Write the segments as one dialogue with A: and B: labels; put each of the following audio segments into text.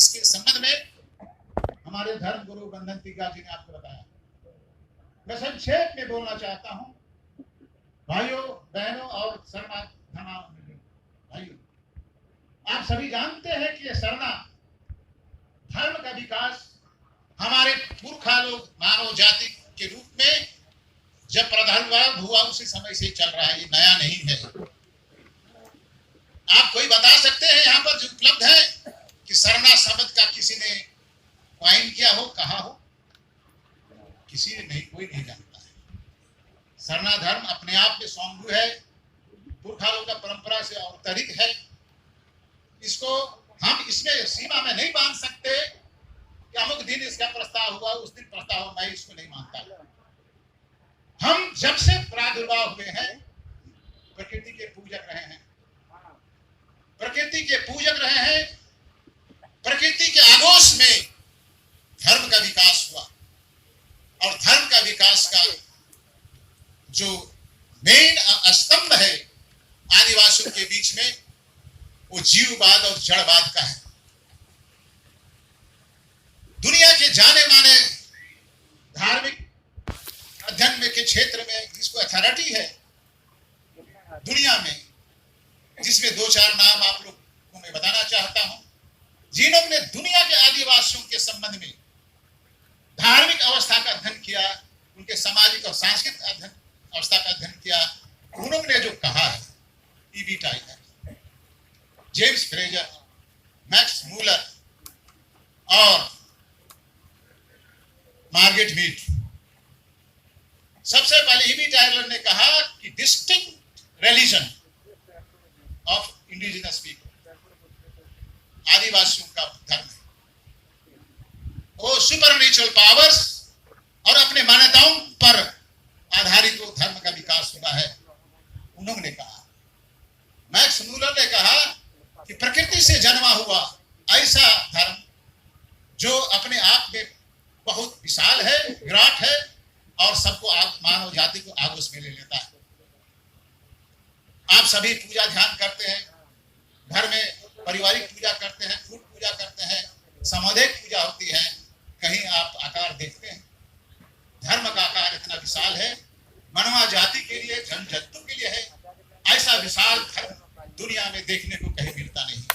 A: इसके संबंध में हमारे धर्म गुरु बंधन टीका जी ने आपको बताया। मैं संक्षेप में बोलना चाहता हूं, भाइयों बहनों और शरणार्थियों, भाइयों, आप सभी जानते हैं कि शरणा धर्म का विकास हमारे पुरखा लोग मानव जाति के रूप में जब प्रादुर्भाव हुआ उसी समय से चल रहा है, ये नया नहीं है। आप कोई बता सकते हैं यहाँ पर जो उपलब्ध है कि शरणा शब्द का किसी ने क्वाइन किया हो, कहा हो? किसी ने नहीं, कोई नहीं जानता है। शरणा धर्म अपने आप में स्वांभू है, पुरखा लोग का परंपरा से अवतरित है। इसको हम इसमें सीमा में नहीं बांध सकते कि अमुक दिन इसका प्रस्ताव हुआ, उस दिन प्रस्ताव हुआ, मैं इसको नहीं मानता। हम जब से प्रादुर्भाव हुए हैं प्रकृति के पूजक रहे हैं, प्रकृति के पूजक रहे हैं। प्रकृति के आगोश में धर्म का विकास हुआ और धर्म का विकास का जो मेन स्तंभ है आदिवासियों के बीच में वो जीववाद और जड़वाद का है। दुनिया के जाने माने धार्मिक अध्ययन में के क्षेत्र में जिसको अथॉरिटी है दुनिया में, जिसमें दो चार नाम आप लोग को मैं बताना चाहता हूं, जिन्होंने दुनिया के आदिवासियों के संबंध में धार्मिक अवस्था का अध्ययन किया, उनके सामाजिक और सांस्कृतिक अवस्था का अध्ययन किया, उन्होंने जो कहा है, EB tiger, James Fraser, Max Muller और मार्गरेट मीड, सबसे पहले ईबी टाइगर ने कहा कि distinct religion of indigenous people, आदिवासियों का धर्म है वो सुपरनेचुरल पावर्स और अपने मान्यताओं पर आधारित वो धर्म का विकास हुआ है, उन्होंने कहा। मैक्स मूलर ने कहा कि प्रकृति से जन्मा हुआ ऐसा धर्म जो अपने आप में बहुत विशाल है, विराट है और सबको मानव जाति को आगोश में ले लेता है। आप सभी पूजा ध्यान करते हैं, घर में पारिवारिक पूजा करते हैं, फूल पूजा करते हैं, सामुदायिक पूजा होती है, कहीं आप आकार देखते हैं। धर्म का आकार इतना विशाल है, मानव जाति के लिए, जन जंतु के लिए है, ऐसा विशाल धर्म दुनिया में देखने को कहीं मिलता नहीं है।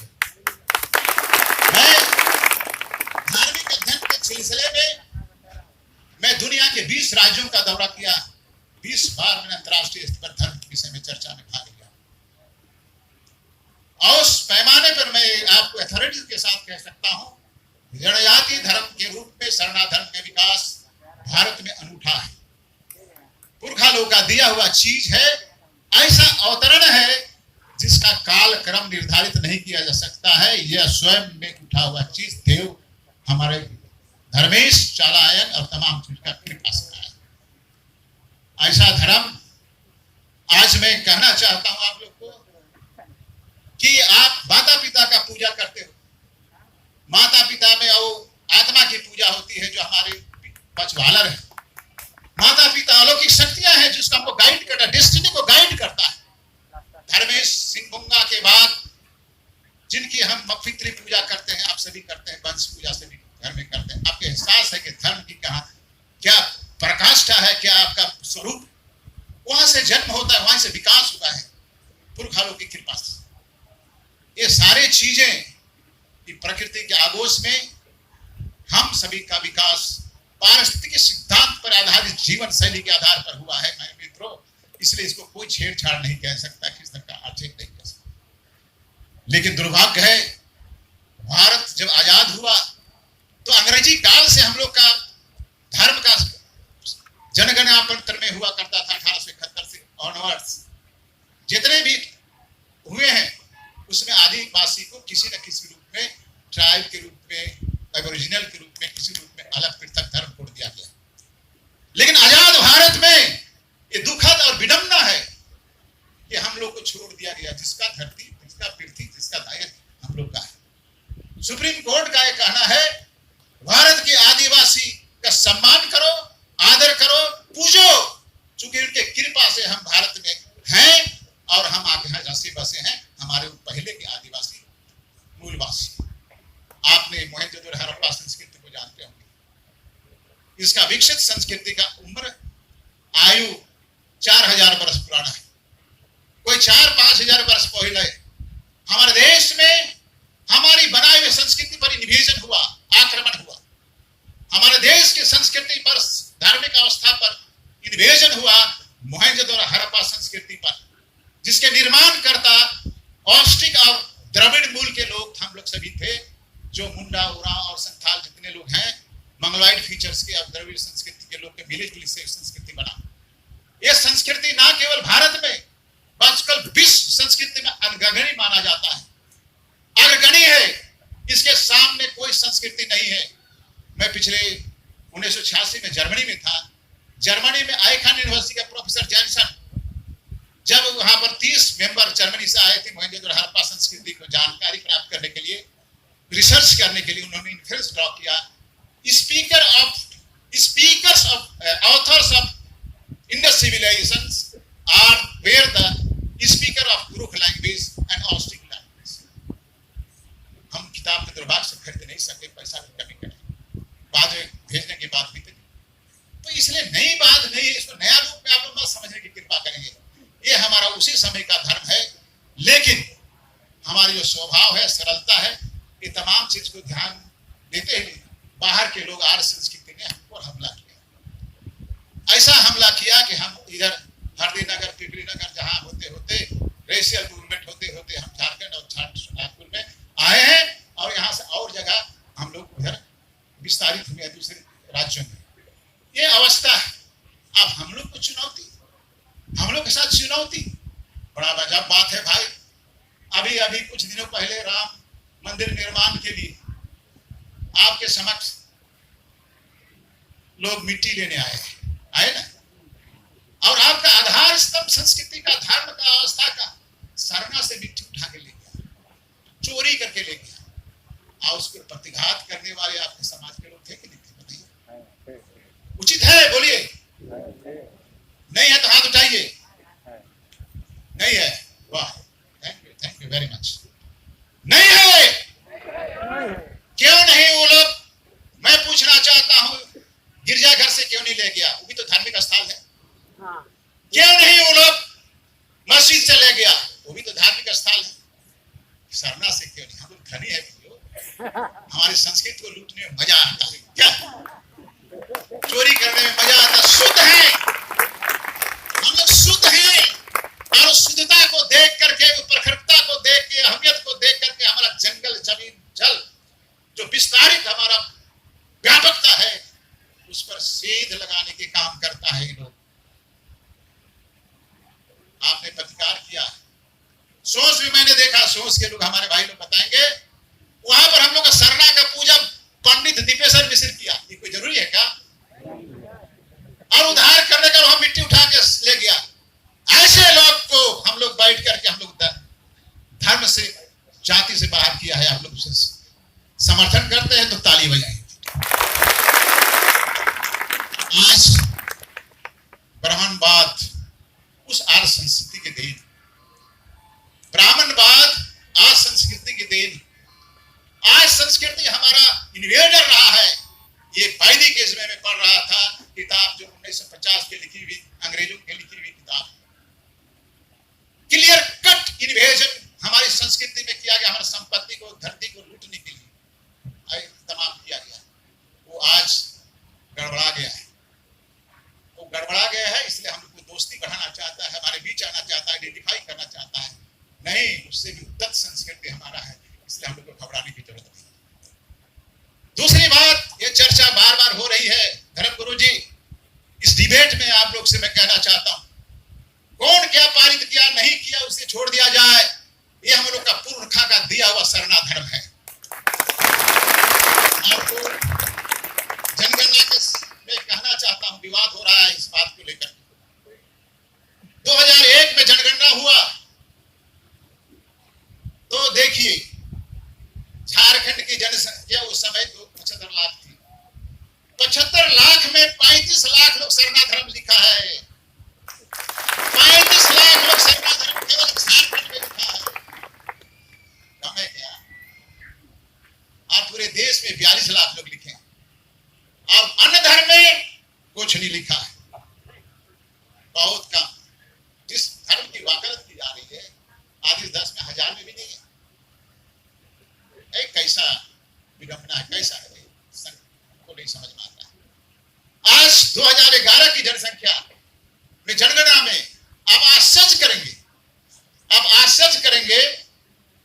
A: मैं धार्मिक अध्ययन के सिलसिले में मैं दुनिया के 20 राज्यों का दौरा किया, 20 बार मैंने अंतर्राष्ट्रीय स्तर पर धर्म के विषय में चर्चा में भाग लिया और उस पैमाने पर मैं आपको अथॉरिटी के साथ कह सकता हूं, जनजाति धर्म के रूप में शरणा धर्म का विकास भारत में अनूठा है, पुरखा लोगों का दिया हुआ चीज है, ऐसा अवतरण है जिसका काल क्रम निर्धारित नहीं किया जा सकता है। यह स्वयं में उठा हुआ चीज देव हमारे धर्मेश चालायन और तमाम चीज का कृपा से है। ऐसा धर्म आज मैं कहना चाहता हूं आप लोग को कि आप माता पिता का पूजा करते हो, माता पिता में वो आत्मा की पूजा होती है जो हमारे पचवालर है। माता पिता अलौकिक शक्तियां हैं जिसको हमको गाइड करता है, डेस्टिनी को गाइड करता है। धर्मेश सिंह के बाद जिनकी हम पितृ पूजा करते हैं, आप सभी करते हैं, वंश पूजा सभी घर में करते हैं। आपके एहसास है कि धर्म की कहां क्या प्रकाष्ठा है, क्या आपका स्वरूप, वहां से जन्म होता है, वहां से विकास हुआ है पुरखालों की कृपा से। ये सारे चीजें कि प्रकृति के आगोश में हम सभी का विकास पारिस्थितिक सिद्धांत पर आधारित जीवन शैली के आधार पर हुआ है मेरे मित्रों, इसलिए इसको कोई छेड़छाड़ नहीं कह सकता, किस तरह का आक्षेप नहीं कर सकता। लेकिन दुर्भाग्य है, भारत जब आजाद हुआ तो अंग्रेजी काल से हम लोग का धर्म का जनगणना पत्र में हुआ करता था 1871 से ऑनवर्ड्स, जितने भी हुए हैं उसमें आदिवासी को किसी न किसी रूप में, ट्राइब के रूप में, एबोरिजिनल के रूप में, किसी रूप में अलग पृथक धर्म कोड दिया गया। लेकिन आजाद भारत में ये दुखद और विडंबना है कि हम लोग को छोड़ दिया गया, जिसका धरती, जिसका पृथ्वी, जिसका दायित्व हम लोग का है। सुप्रीम कोर्ट का ये कहना है भारत के आदिवासी का सम्मान करो, आदर करो, पूजो, चूंकि उनके कृपा से हम भारत में हैं और हम आगे जैसे बसे हैं, हमारे पहले के आदिवासी मूलवासी। आपने इसका विकसित संस्कृति का उम्र आयु 4000 वर्ष पुराना है। कोई 4-5 हजार वर्ष पहले हमारे देश में हमारी बनाई हुई संस्कृति पर इन्वेजन हुआ, आक्रमण हुआ। हमारे देश की संस्कृति पर, धार्मिक अवस्था पर इन्वेजन हुआ मोहनजोदड़ो हड़प्पा संस्कृति पर, जिसके निर्माणकर्ता ऑस्ट्रिक और द्रविड़ मूल के लोग हम लोग सभी थे, जो मुंडा, उरांव और संथाल जितने लोग हैं मंगलवाइड फीचर्स के और द्रविड़ संस्कृति के लोग के मिले से संस्कृति बना। यह संस्कृति ना केवल भारत में आजकल विश्व संस्कृति में अग्रणी माना जाता है, अग्रणी है। इसके सामने कोई संस्कृति नहीं है। मैं पिछले 1986 में जर्मनी में था। जर्मनी में आइखन यूनिवर्सिटी का प्रोफेसर जैनसन, जब वहां पर 30 मेंबर जर्मनी से आए थे मोहनजोदड़ो हड़प्पा संस्कृति को जानकारी प्राप्त करने के लिए, रिसर्च करने के लिए, उन्होंने इन्फ्लुएंस ड्रॉ किया। Speakers of authors of Indus civilizations are where the speaker of Kurukh language and Austric language. हम किताब के दुर्भाग्य से खरीद नहीं सके, पैसा की कमी करें, बाद में भेजने की बात भी थी। तो इसलिए नई बात नहीं है, इसको नया रूप में आप लोग मत समझने की कृपा करेंगे। ये हमारा उसी समय का धर्म है, लेकिन हमारी जो स्वभाव है, सरलता है, ये तमाम चीज को ध्यान देते हुए बाहर के लोग आर्य संस्कृति ने हम पर हमला किया। ऐसा हमला किया कि हम इधर हरदीनगर, पिपली नगर जहां होते होते रेशियल मूवमेंट होते होते हम झारखंड और नागपुर में आए हैं, और यहाँ से और जगह हम लोग उधर विस्तारित हुए दूसरे राज्यों में। ये अवस्था है। अब हम लोग को चुनौती, हम लोग के साथ चुनौती, बड़ा गजब बात है भाई। अभी अभी कुछ दिनों पहले राम मंदिर निर्माण के लिए आपके समक्ष लोग मिट्टी लेने आए ना, और आपका आधार स्तंभ संस्कृति का, धर्म का, अवस्था का सरना से मिट्टी उठा के ले गया, चोरी करके ले गया, और उस पर प्रतिघात करने वाले आपके समाज के लोग थे कि नहीं थे? बताइए, उचित है? बोलिए। नहीं है तो हाथ उठाइए। नहीं है? वाह, थैंक यू वेरी मच। नहीं है? क्यों नहीं? वो लोग, मैं पूछना चाहता हूं, गिरजाघर से क्यों नहीं ले गया? वो भी तो धार्मिक स्थल है। क्यों नहीं वो लोग मस्जिद से ले गया? वो भी तो धार्मिक स्थल है। सरना से क्यों नहीं? हम लोग धनी है, हमारी संस्कृति को लूटने में मजा आता है, क्या चोरी करने में मजा आता? शुद्ध है, हम लोग शुद्ध हैं, और शुद्धता को देख करके, प्रखरता को देख के, अहमियत को देख करके हमारा जंगल, जमीन, जल जो विस्तारित हमारा व्यापकता है, उस पर सेध लगाने के काम करता है ये लोग। आपने प्रतिकार किया, सोच भी मैंने देखा, सोच के लोग, हमारे भाई लोग बताएंगे, वहां पर हम लोग का सरना का पूजा पंडित दीपेश्वर मिश्र किया। ये कोई जरूरी है क्या? और उद्धार करने का वहां मिट्टी उठा के ले गया। ऐसे लोग को हम लोग बैठ करके हम लोग धर्म से, जाति से बाहर किया है। आप लोग उसे समर्थन करते हैं तो ताली बजाएंगे। आज ब्राह्मणवाद उस आर्य संस्कृति के देन, ब्राह्मणवाद आज संस्कृति के देन, आज संस्कृति हमारा इन्वेडर रहा है। ये वैदिक इसमें में पढ़ रहा था किताब, जो 1950 के लिखी हुई, अंग्रेजों की लिखी हुई किताब, क्लियर कट इन्वेजन हमारी संस्कृति में किया गया। हमारी संपत्ति को, धरती को लूटने के लिए तमाम किया गया। वो आज गड़बड़ा गया है, वो गड़बड़ा गया है। इसलिए हम लोग को दोस्ती बढ़ाना चाहता है, हमारे बीच आना चाहता है, आइडेंटिफाई करना चाहता है। नहीं, उससे भी उद्दत संस्कृति हमारा है, इसलिए हम लोग को घबराने की जरूरत नहीं। दूसरी बात, ये चर्चा बार बार हो रही है, धर्म गुरु जी, इस डिबेट में आप लोग से मैं कहना चाहता हूं, कौन क्या पारित किया, नहीं किया, उसे छोड़ दिया जाए। ये हम लोग का पूर्वखा का दिया हुआ सरना धर्म है। आपको जनगणना के में कहना चाहता हूं, विवाद हो रहा है इस बात को लेकर। 2001 में जनगणना हुआ तो देखिए, झारखंड की जनसंख्या उस समय तो 75 लाख थी। 75 लाख में 35 लाख लोग सरना धर्म लिखा है। 35 लाख लोग सरना धर्म केवल झारखंड में लिखा है। कम है क्या? और पूरे देश में 42 लाख लोग लिखे। और अन्य धर्म में कुछ नहीं लिखा है, बहुत कम। जिस धर्म की वकालत की जा रही है आदि 10 में 1000 में भी नहीं है। कैसा विडंबना है, कैसा है, को नहीं समझ में आता है। आज 2011 की जनसंख्या में जनगणना में आप आश्चर्य करेंगे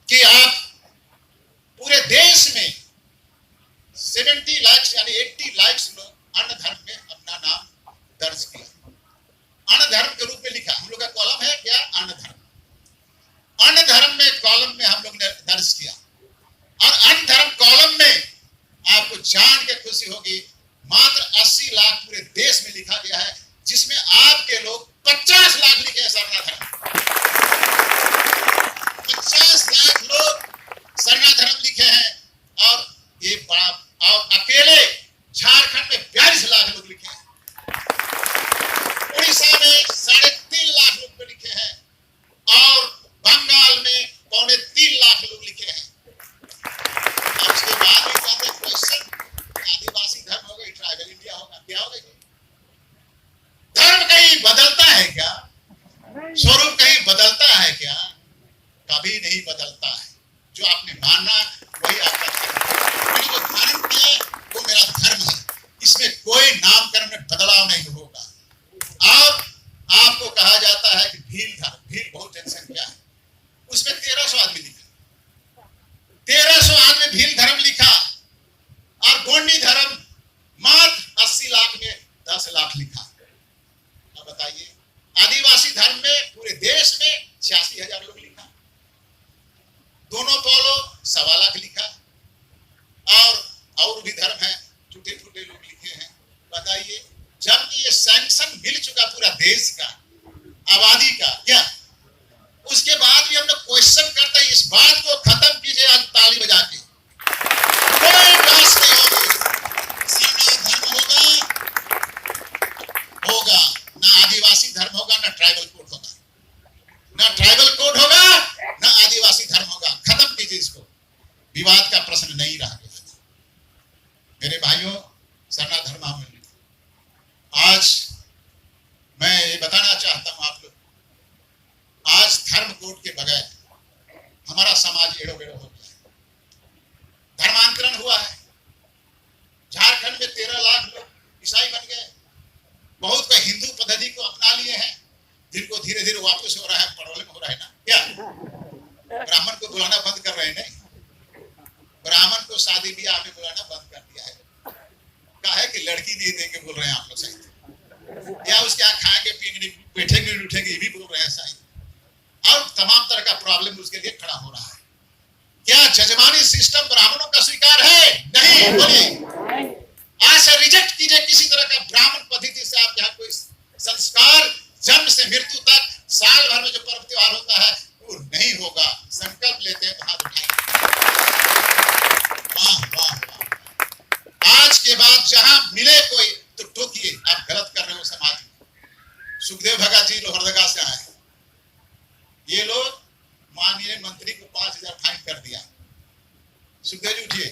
A: कि आप पूरे देश में 70 लाख यानी 80 लाख लोग अन्य धर्म में अपना नाम दर्ज किया, अन्य धर्म के रूप में लिखा। हम लोग का कॉलम है क्या, अन्य धर्म में कॉलम में हम लोग ने दर्ज किया। और अन्य धर्म कॉलम में आपको जान के खुशी होगी मात्र 80 लाख पूरे देश में लिखा गया है, जिसमें आपके लोग 50 लाख लिखे हैं सरना धर्म। 50 लाख लोग सरना धर्म लिखे हैं। और ये बड़ा, और अकेले झारखंड में 42 लाख लोग लिखे हैं, उड़ीसा में 3.5 लाख लोग लिखे हैं, और बंगाल में 2.25 लाख लोग लिखे हैं। उसके बाद भी कहते हैं क्वेश्चन, आदिवासी धर्म होगा, ट्राइबल इंडिया होगा, क्या होगा? धर्म कहीं बदलता है क्या? स्वरूप कहीं बदलता है क्या? कभी नहीं बदलता है। जो आपने माना वही आपका धर्म है। जो धारण किया वो मेरा धर्म है, इसमें कोई नामकरण में बदलाव नहीं होगा। और आपको कहा जाता है कि भील धर्म, भील बहुत जनसंख्या है, उसमें 1300 आदमी लिखा, 1300 आदमी भील धर्म लिखा। और गोंडी धर्म मात्र 80 लाख में 10 लाख लिखा। अब बताइए, आदिवासी धर्म में पूरे देश में 86,000 लोग लिखा, दोनों पौलो 1.25 लाख लिखा, और भी धर्म है, टूटे फूटे लोग लिखे हैं। बताइए, जबकि ये सैंक्शन मिल चुका पूरा देश का आबादी का, क्या उसके बाद भी हम लोग क्वेश्चन करते हैं? इस बात को खत्म कीजिए आज ताली बजा के। कोई बहस नहीं होगी, सरना धर्म होगा, ना आदिवासी धर्म होगा, ना ट्राइबल कोड होगा, ना ट्राइबल कोड होगा, ना आदिवासी धर्म होगा। खत्म कीजिए इसको, विवाद का प्रश्न नहीं रहा गया। मेरे भाइयों, सरना धर्म हम आज मैं ये बताना चाहता हूं आप लोग, आज धर्म कोड के बगैर हमारा समाज एड़ो बेड़ो हो गया, धर्मांतरण हुआ है। झारखंड में 13 लाख लोग ईसाई बन गए, बहुत को हिंदू पद्धति को अपना लिए हैं, जिनको धीरे धीरे वापस हो रहा है, प्रॉब्लम हो रहा है ना, क्या ब्राह्मण को बुलाना बंद कर रहे हैं? नहीं, ब्राह्मण को शादी ब्याह में बुलाना बंद कर दिया है। कहा है कि लड़की नहीं देंगे बोल रहे हैं आप लोग शायद, या उसके यहाँ खाएंगे पिएंगे बैठेंगे उठेंगे ये भी बोल रहे हैं शायद, और तमाम तरह का प्रॉब्लम उसके लिए खड़ा हो रहा है। क्या जजमानी सिस्टम ब्राह्मणों का स्वीकार है? नहीं, बोलिए। आज से रिजेक्ट कीजिए किसी तरह का ब्राह्मण पद्धति से आप यहाँ कोई संस्कार, जन्म से मृत्यु तक साल भर में जो पर्व त्योहार होता है वो नहीं होगा। संकल्प लेते हैं तो हाथ उठाएंगे। वाह वाह वाह। आज के बाद जहां मिले कोई तो टोकिए, आप गलत कर रहे हो समाज में। सुखदेव भगत जी लोहरदगा से आए, ये लोग माननीय मंत्री को 5,000 फाइन कर दिया। सुखदेव जी उठिए,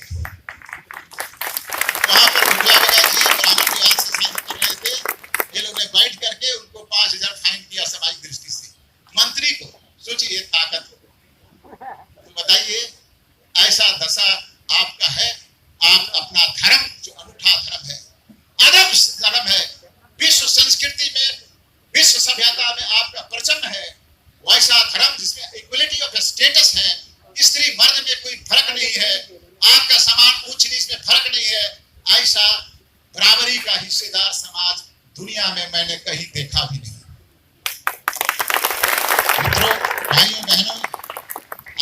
A: वहां पर भगत जी ब्राह्मण विवाद से शांत कर रहे थे, ये लोग ने बैठ करके उनको 5,000 फाइन किया सामाजिक दृष्टि से। मंत्री को सोचिए ताकत, तो बताइए ऐसा दशा आपका है। आप अपना धर्म जो अनूठा धर्म है, अदब धर्म है, विश्व संस्कृति में, विश्व सभ्यता में आपका परचम है, वैसा धर्म जिसमें इक्वलिटी ऑफ स्टेटस है, स्त्री मर्द में कोई फर्क नहीं है, आपका समान उच्च नीच में फर्क नहीं है, ऐसा बराबरी का हिस्सेदार समाज दुनिया में मैंने कहीं देखा भी नहीं। मित्रों, भाइयों बहनों,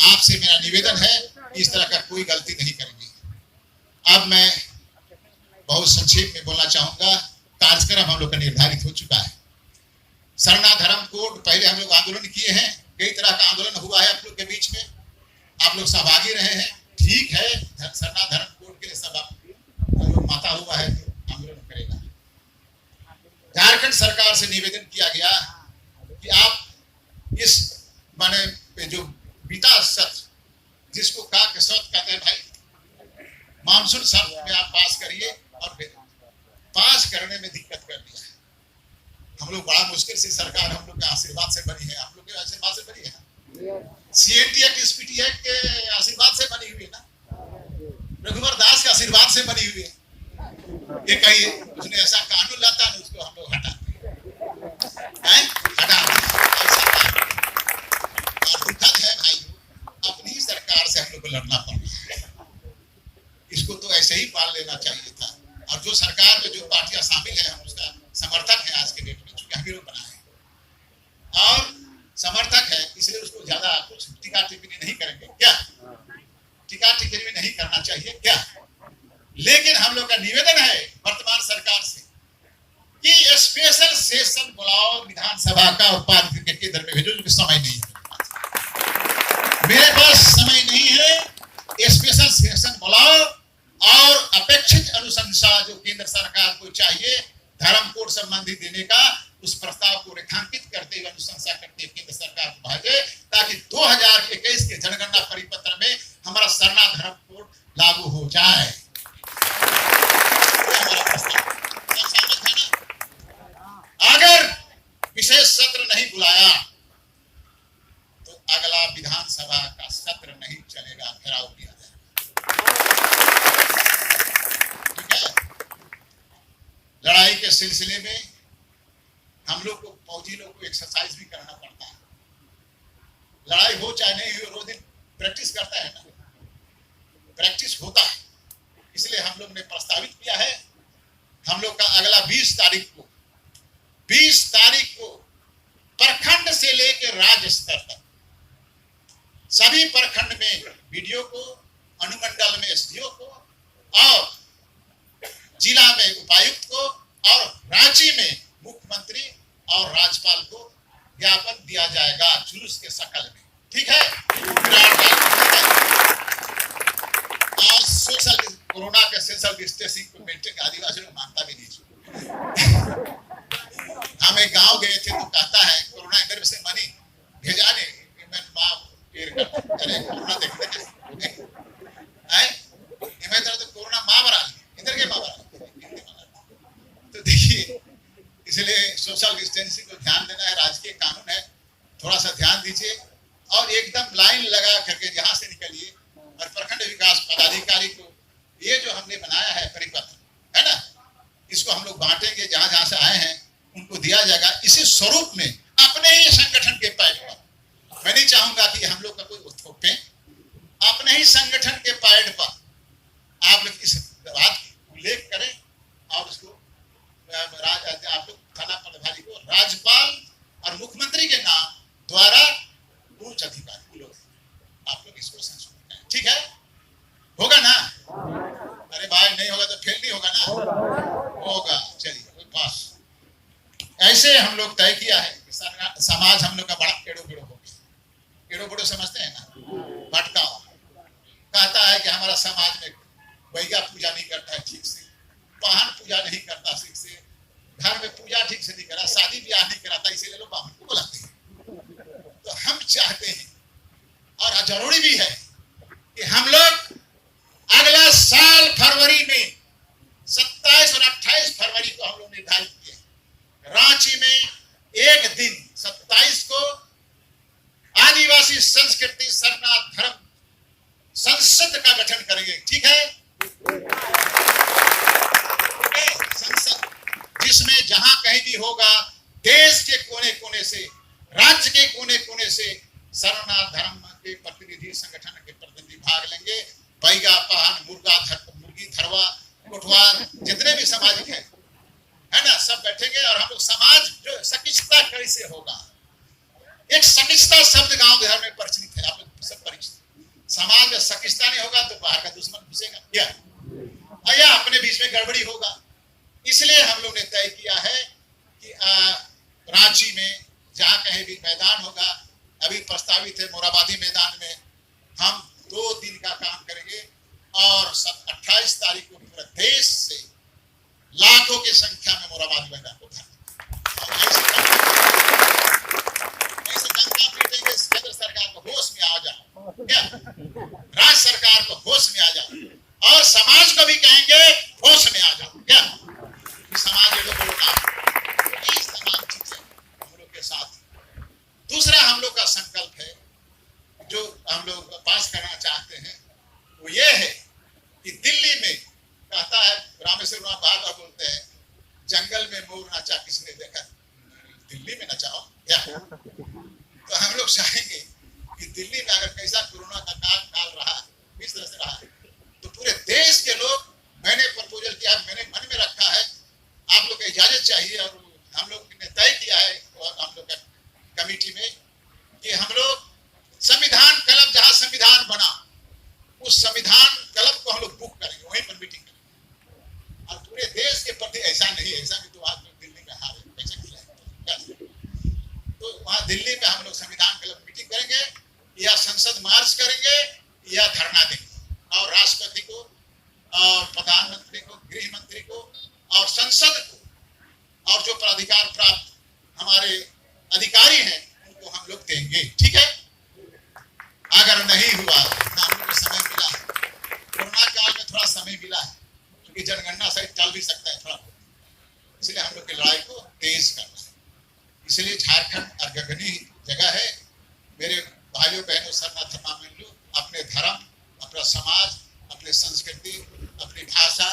A: आपसे मेरा निवेदन है इस तरह का कोई गलती नहीं करेंगे। अब मैं बहुत संक्षेप में बोलना चाहूंगा। कार्यक्रम हम लोग का निर्धारित हो चुका है। सरना धर्म कोड पहले हम लोग आंदोलन किए हैं, कई तरह का आंदोलन हुआ है आप लोग के बीच में, आप लोग सहभागी रहे हैं, ठीक है। सरना धर्म कोड के लिए सब आप लोग माता हुआ है तो आंदोलन करेगा। झारखंड सरकार से निवेदन किया गया कि आप इस माने जो बीता सत्र, जिसको का सत्र कहते हैं भाई, मानसून सत्र में आप पास करिए, और फिर पास करने में दिक्कत कर दिया है। हम लोग बड़ा मुश्किल से सरकार हम लोग के आशीर्वाद से बनी है, आप लोग के आशीर्वाद से बनी है ना। सीएनटी एक्ट एसपीटी एक्ट के आशीर्वाद से बनी हुई है ना, रघुवर दास के आशीर्वाद से बनी हुई है। ये कहीं उसने ऐसा कानून लाता है उसको हम लोग हटा और दुखद है भाई, अपनी ही सरकार से हम लोग को लड़ना पड़ रहा है। इसको तो ऐसे ही पाल लेना चाहिए था। और जो सरकार में जो पार्टियां शामिल है हम उसका समर्थक है आज के डेट में, चूंकि हम ही लोग बनाए और समर्थक है, इसलिए उसको ज्यादा कुछ टीका टिप्पणी नहीं करेंगे क्या, टीका टिप्पणी नहीं करना चाहिए क्या। लेकिन हम लोग का निवेदन है वर्तमान सरकार से कि स्पेशल सेशन बुलाओ विधानसभा का और पार्लियामेंट के केंद्र में भेजो, क्योंकि समय नहीं है, मेरे पास समय नहीं है। स्पेशल सेशन बुलाओ और अपेक्षित अनुशंसा जो केंद्र सरकार को चाहिए धर्म कोड संबंधी देने का, उस प्रस्ताव को रेखांकित करते हुए अनुशंसा करते हुए केंद्र सरकार को भेजे, ताकि 2021 के जनगणना परिपत्र में हमारा सरना धर्म कोड लागू हो जाए। अगर विशेष सत्र नहीं बुलाया तो अगला विधानसभा का सत्र नहीं चलेगा, घेराव किया जाएगा। ठीक है, लड़ाई के सिलसिले में हम लोग को, फौजी लोग को एक्सरसाइज भी करना पड़ता है। लड़ाई हो चाहे नहीं हो, रोज दिन प्रैक्टिस करता है ना, प्रैक्टिस होता है। इसलिए हम लोग ने प्रस्तावित किया है, हम लोग का अगला 20 तारीख को प्रखंड से लेकर राज्य स्तर तक सभी प्रखंड में वीडियो को, अनुमंडल में एसडीओ को और जिला में उपायुक्त को और रांची में मुख्यमंत्री और राज्यपाल को ज्ञापन दिया जाएगा जुलूस के शक्ल में। ठीक है, और सोशल कोरोना के सोशल डिस्टेंसिंग को मेंटेन आदिवासी लोग मानता भी नहीं। हम एक गांव गए थे तो कहता है कोरोना इधर से मनी भेजा नहीं, मैं मां पेड़ करता अरे कोरोना देखते हैं मैं तो कोरोना मां बरा इधर के मां बरा। तो देखिए, इसलिए सोशल डिस्टेंसिंग को ध्यान देना है, राजकीय कानून है, थोड़ा सा ध्यान दीजिए और एकदम लाइन लगा करके जहां से निकलिए। और प्रखंड विकास पदाधिकारी को ये जो हमने बनाया है परिपत्र है ना, इसको हम लोग बांटेंगे, जहां जहां से आए हैं उनको दिया जाएगा इसी स्वरूप में अपने ही संगठन के पैड पर। मैं नहीं चाहूंगा कि हम लोग का कोई उत्थोपे, अपने ही संगठन के पैड पर आप लोग इस बात की उल्लेख करें और उसको आप लोग थाना प्रभारी को राज्यपाल और मुख्यमंत्री के नाम द्वारा उच्च अधिकारी लोग आप लोग इसको संशोधित करें। ठीक है, होगा ना? अरे भाई नहीं होगा तो फेल नहीं होगा ना? होगा। चलिए पास। ऐसे हम लोग तय किया है कि समाज हम लोग का बड़ा टेढ़ो बेड़ो हो गया। टेढ़ो बेड़ो समझते हैं ना, भटकाव। कहता है कि हमारा समाज में बैगा पूजा नहीं करता है ठीक से, वाहन पूजा नहीं करता ठीक से, घर में पूजा ठीक से नहीं करा, शादी ब्याह नहीं कराता, इसीलिए लोग बाहन को बुलाते हैं। तो हम चाहते हैं और जरूरी भी है कि हम लोग अगला साल फरवरी में 27 और 28 फरवरी को हम लोग निर्धारित किए रांची में एक दिन 27 को आदिवासी संस्कृति सरना धर्म संसद का गठन करेंगे। ठीक है, संसद जिसमें जहां कहीं भी होगा देश के कोने कोने से, राज्य के कोने कोने से सरना धर्म के प्रतिनिधि संगठन के प्रतिनिधि भाग लेंगे ये है कि दिल्ली में कहता है रामेश्वर बाबा बोलते हैं, जंगल में मोर नाचा किसने देखा, दिल्ली में नचाओ क्या। तो हम लोग चाहेंगे कि दिल्ली में अगर कैसा कोरोना का काल रहा, इस तरह से रहा, तो पूरे देश के लोग, मैंने प्रपोजल किया, मैंने मन में रखा है, आप लोग को इजाजत चाहिए और हम लोग ने तय किया है और हम लोग कमेटी में कि हम लोग संविधान क्लब, जहां संविधान बना उस संविधान क्लब को हम लोग बुक करेंगे, वहीं पर मीटिंग करेंगे। और पूरे देश के प्रति ऐसा नहीं, ऐसा भी तो आज दिल्ली में हारे कैसे किया, तो वहां दिल्ली में हम लोग संविधान क्लब मीटिंग करेंगे या संसद मार्च करेंगे या धरना देंगे और राष्ट्रपति को और प्रधानमंत्री को, गृह मंत्री को और संसद को और जो प्राधिकार प्राप्त हमारे अधिकारी हैं उनको हम लोग देंगे। ठीक है, अगर नहीं हुआ ना, हम लोग को समय मिला है, कोरोना काल में थोड़ा समय मिला है क्योंकि जनगणना सहित चल भी सकता है थोड़ा, इसलिए हम लोग की लड़ाई को तेज करना है। इसलिए झारखंड अग्रगणी जगह है। मेरे भाइयों बहनों, सरना धर्मावलंबी अपने धर्म, अपना समाज, अपने संस्कृति, अपनी भाषा,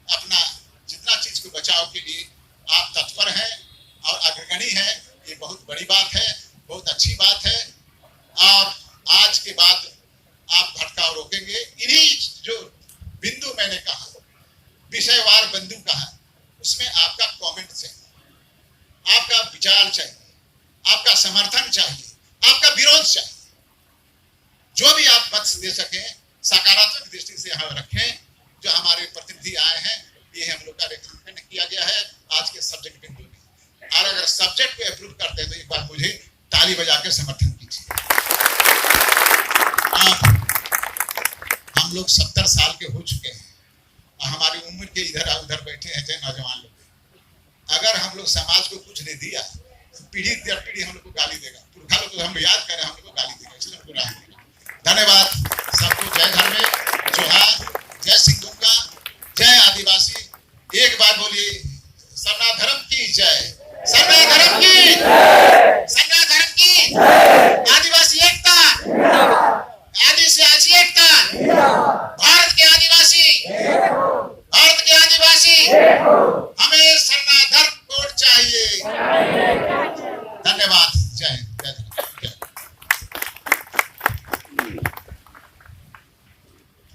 A: अपना जितना चीज को बचाव के लिए आप तत्पर हैं और अग्रगणी हैं, ये बहुत बड़ी बात है, बहुत अच्छी बात है। और आज के बाद आप भटकाव रोकेंगे। इन्हीं जो बिंदु मैंने कहा, विषयवार बिंदु कहा, उसमें आपका कमेंट चाहिए, आपका विचार चाहिए, आपका समर्थन चाहिए, आपका विरोध चाहिए। जो भी आप मत दे सकें सकारात्मक दृष्टि से हम रखें। जो हमारे प्रतिनिधि आए हैं, ये हम लोग का रेखनांकन किया गया है आज के सब्जेक्ट बिंदु में, और अगर सब्जेक्ट को अप्रूव करते हैं तो एक बार मुझे ताली बजा के समर्थन कीजिए। हम लोग 70 साल के हो चुके हैं और हमारी उम्र के इधर उधर बैठे हैं जो नौजवान लोग। अगर हम लोग समाज को कुछ नहीं दिया तो पीढ़ी दर पीढ़ी हम लोग को गाली देगा, पुरखा लोग को हम याद करें, हम लोग को गाली देगा, इसलिए हमको राह देगा। धन्यवाद सबको। जय धर्मे जोहार, जय सिंधुगा, जय आदिवासी। एक बार बोलिए, सरना धर्म की जय, सरना धर्म की, सरना धर्म की, आदिवासी एकता, आदि से आज एकता, भारत के आदिवासी, भारत के आदिवासी, हमें सरना धर्म कोड चाहिए। धन्यवाद। जय जय।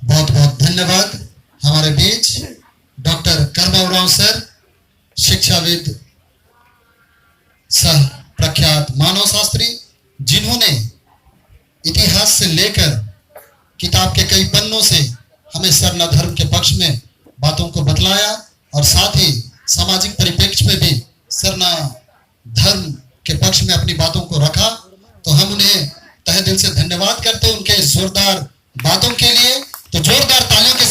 B: बहुत बहुत धन्यवाद। हमारे बीच डॉक्टर कर्मा उरांव सर, शिक्षाविद, सह प्रख्यात मानव शास्त्री, जिन्होंने इतिहास से लेकर किताब के कई पन्नों से हमें सरना धर्म के पक्ष में बातों को बतलाया और साथ ही सामाजिक परिप्रेक्ष्य में भी सरना धर्म के पक्ष में अपनी बातों को रखा। तो हम उन्हें तहे दिल से धन्यवाद करते हैं उनके जोरदार बातों के लिए। तो जोरदार तालियों के